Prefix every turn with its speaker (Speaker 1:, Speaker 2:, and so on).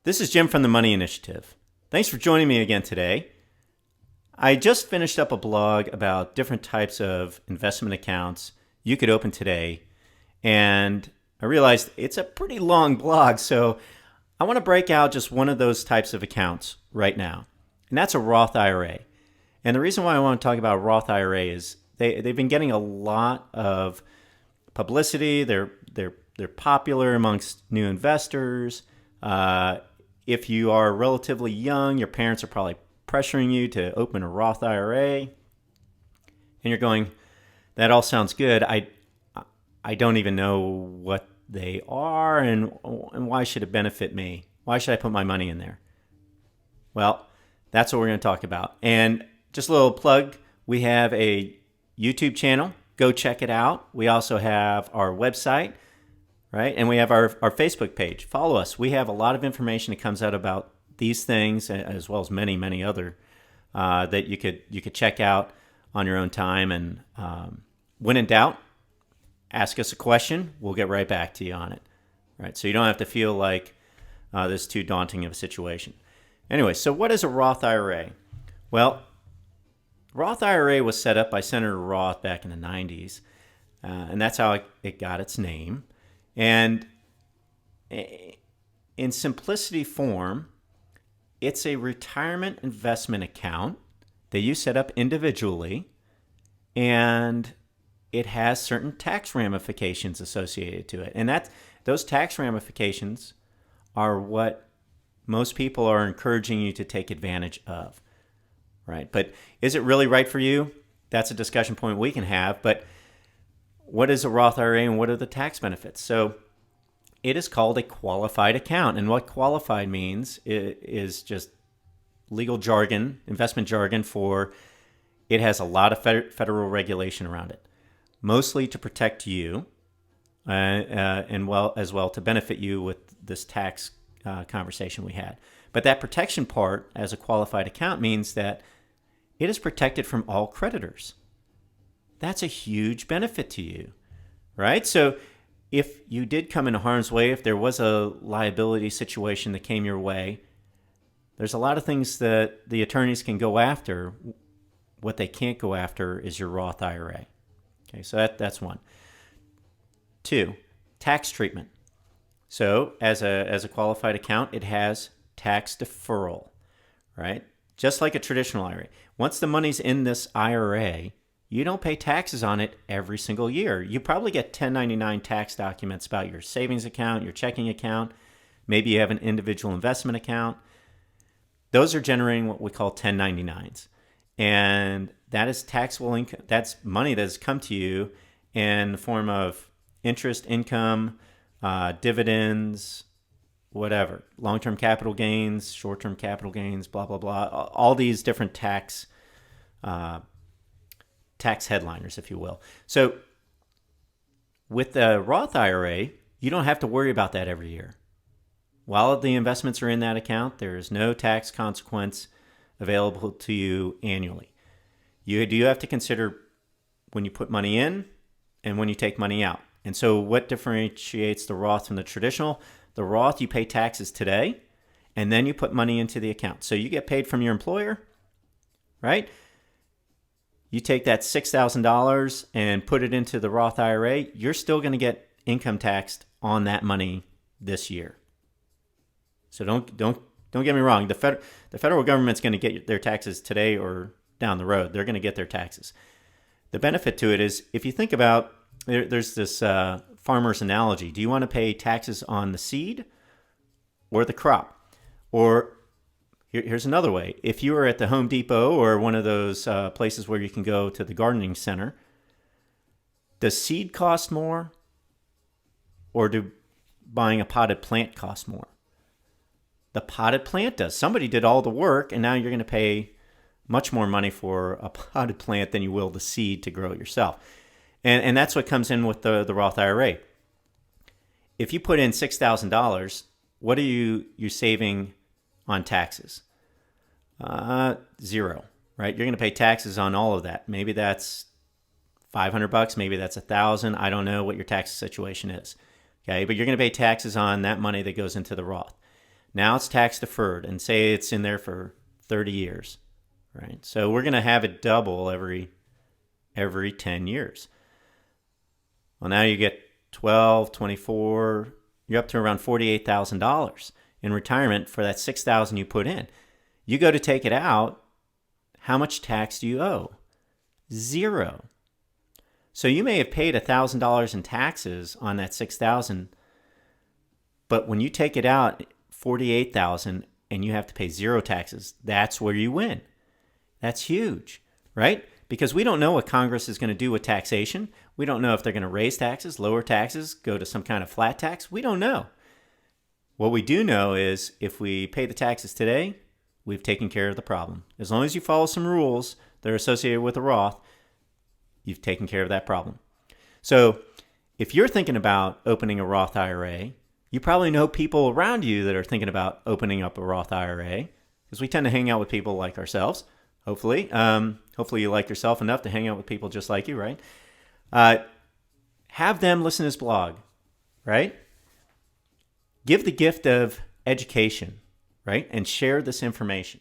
Speaker 1: This is Jim from the Money Initiative. Thanks for joining me again today. I just finished up a blog about different types of investment accounts you could open today, and I realized it's a pretty long blog, so I want to break out just one of those types of accounts right now, and that's a Roth IRA. And the reason why I want to talk about Roth IRA is they've been getting a lot of publicity. They're popular amongst new investors. If you are relatively young, your parents are probably pressuring you to open a Roth IRA, and you're going, that all sounds good. I don't even know what they are, and why should it benefit me? Why should I put my money in there? Well, that's what we're going to talk about. And just a little plug, we have a YouTube channel. Go check it out. We also have our website, right? And we have our Facebook page. Follow us. We have a lot of information that comes out about these things, as well as many, many other that you could check out on your own time. And when in doubt, ask us a question. We'll get right back to you on it, right? So you don't have to feel like this is too daunting of a situation. Anyway, so what is a Roth IRA? Well, Roth IRA was set up by Senator Roth back in the 90s, and that's how it got its name. And in simplicity form, it's a retirement investment account that you set up individually, and it has certain tax ramifications associated to it. And those tax ramifications are what most people are encouraging you to take advantage of, right? But is it really right for you? That's a discussion point we can have. But what is a Roth IRA and what are the tax benefits? So it is called a qualified account. And what qualified means is just legal jargon, investment jargon for it has a lot of federal regulation around it, mostly to protect you and as well to benefit you with this tax conversation we had. But that protection part as a qualified account means that it is protected from all creditors. That's a huge benefit to you, right? So if you did come into harm's way, if there was a liability situation that came your way, there's a lot of things that the attorneys can go after. What they can't go after is your Roth IRA. Okay, so that's one. Two, tax treatment. So as a qualified account, it has tax deferral, right? Just like a traditional IRA. Once the money's in this IRA, you don't pay taxes on it every single year. You probably get 1099 tax documents about your savings account, your checking account. Maybe you have an individual investment account. Those are generating what we call 1099s. And that is taxable income. That's money that has come to you in the form of interest, income, dividends, whatever, long-term capital gains, short-term capital gains, blah, blah, blah. All these different tax headliners, if you will. So with the Roth IRA, you don't have to worry about that every year. While the investments are in that account, there is no tax consequence available to you annually. You do have to consider when you put money in and when you take money out. And so what differentiates the Roth from the traditional? The Roth, you pay taxes today, and then you put money into the account. So you get paid from your employer, right? You take that $6,000 and put it into the Roth IRA, you're still going to get income taxed on that money this year. So don't get me wrong. The federal government's going to get their taxes today or down the road. They're going to get their taxes. The benefit to it is, if you think about, there's this farmer's analogy. Do you want to pay taxes on the seed or the crop? Or here's another way. If you are at the Home Depot or one of those places where you can go to the gardening center, does seed cost more, or do buying a potted plant cost more? The potted plant does. Somebody did all the work, and now you're going to pay much more money for a potted plant than you will the seed to grow it yourself. And that's what comes in with the Roth IRA. If you put in $6,000, what are you saving on taxes? Zero, right? You're going to pay taxes on all of that. Maybe that's $500, maybe that's $1,000. I don't know what your tax situation is. Okay, but you're going to pay taxes on that money that goes into the Roth. Now it's tax deferred, and say it's in there for 30 years, right? So we're going to have it double every 10 years. Well, now you get 12, 24, you're up to around $48,000 in retirement for that $6,000 you put in. You go to take it out, how much tax do you owe? Zero. So you may have paid $1,000 in taxes on that $6,000, but when you take it out, $48,000, and you have to pay zero taxes, that's where you win. That's huge, right? Because we don't know what Congress is going to do with taxation. We don't know if they're going to raise taxes, lower taxes, go to some kind of flat tax. We don't know. What we do know is if we pay the taxes today, we've taken care of the problem. As long as you follow some rules that are associated with a Roth, you've taken care of that problem. So if you're thinking about opening a Roth IRA, you probably know people around you that are thinking about opening up a Roth IRA, because we tend to hang out with people like ourselves, hopefully. Hopefully you like yourself enough to hang out with people just like you, right? Have them listen to this blog, right? Give the gift of education, right? And share this information.